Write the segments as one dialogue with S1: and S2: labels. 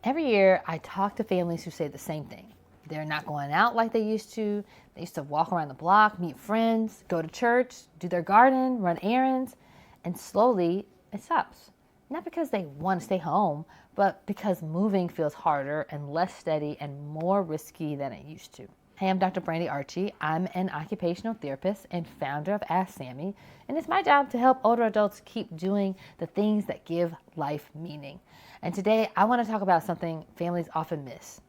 S1: Every year, I talk to families who say the same thing. They're not going out like they used to. They used to walk around the block, meet friends, go to church, do their garden, run errands, and slowly it stops. Not because they want to stay home, but because moving feels harder and less steady and more risky than it used to. Hey, I'm Dr. Brandy Archie. I'm an occupational therapist and founder of AskSAMIE, and it's my job to help older adults keep doing the things that give life meaning. And today I want to talk about something families often miss.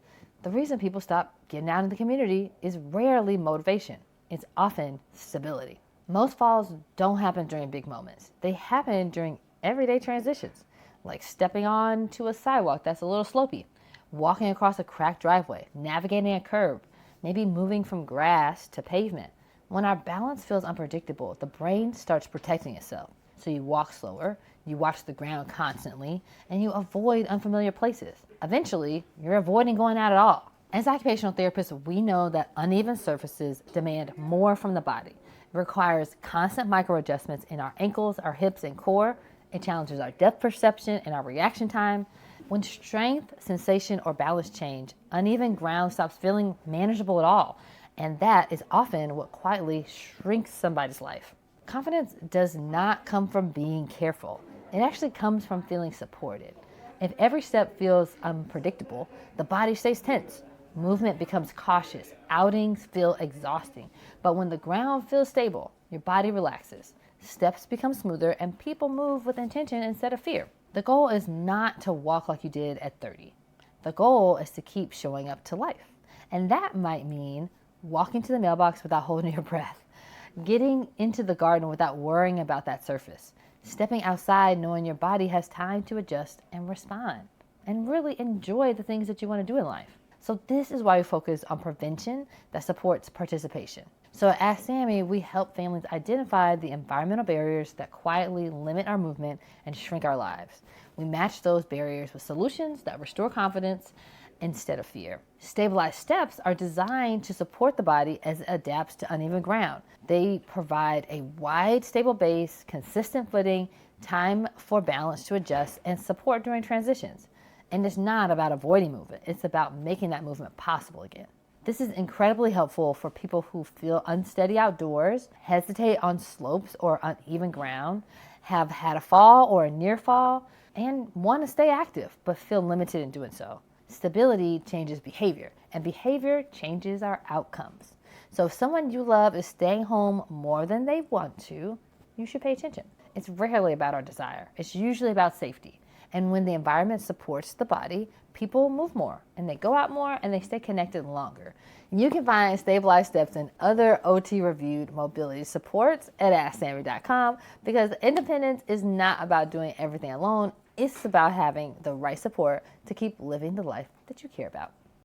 S1: The reason people stop getting out in the community is rarely motivation. It's often stability. Most falls don't happen during big moments. They happen during everyday transitions, like stepping on to a sidewalk that's a little slopey, walking across a cracked driveway, navigating a curb, maybe moving from grass to pavement. When our balance feels unpredictable, the brain starts protecting itself. So you walk slower, you watch the ground constantly, and you avoid unfamiliar places. Eventually, you're avoiding going out at all. As occupational therapists, we know that uneven surfaces demand more from the body. It requires constant micro adjustments in our ankles, our hips, and core. It challenges our depth perception and our reaction time. When strength, sensation, or balance change, uneven ground stops feeling manageable at all. And that is often what quietly shrinks somebody's life. Confidence does not come from being careful. It actually comes from feeling supported. If every step feels unpredictable, the body stays tense. Movement becomes cautious. Outings feel exhausting. But when the ground feels stable, your body relaxes. Steps become smoother and people move with intention instead of fear. The goal is not to walk like you did at 30. The goal is to keep showing up to life. And that might mean walking to the mailbox without holding your breath, getting into the garden without worrying about that surface, stepping outside knowing your body has time to adjust and respond, and really enjoy the things that you want to do in life. So this is why we focus on prevention that supports participation. So at AskSAMIE, we help families identify the environmental barriers that quietly limit our movement and shrink our lives. We match those barriers with solutions that restore confidence instead of fear. Stabilized steps are designed to support the body as it adapts to uneven ground. They provide a wide, stable base, consistent footing, time for balance to adjust, and support during transitions. And it's not about avoiding movement. It's about making that movement possible again. This is incredibly helpful for people who feel unsteady outdoors, hesitate on slopes or uneven ground, have had a fall or a near fall, and want to stay active but feel limited in doing so. Stability changes behavior, and behavior changes our outcomes. So if someone you love is staying home more than they want to, you should pay attention. It's rarely about our desire. It's usually about safety. And when the environment supports the body, people move more, and they go out more, and they stay connected longer. You can find stabilized steps and other OT-reviewed mobility supports at AskSAMIE.com, because independence is not about doing everything alone. It's about having the right support to keep living the life that you care about.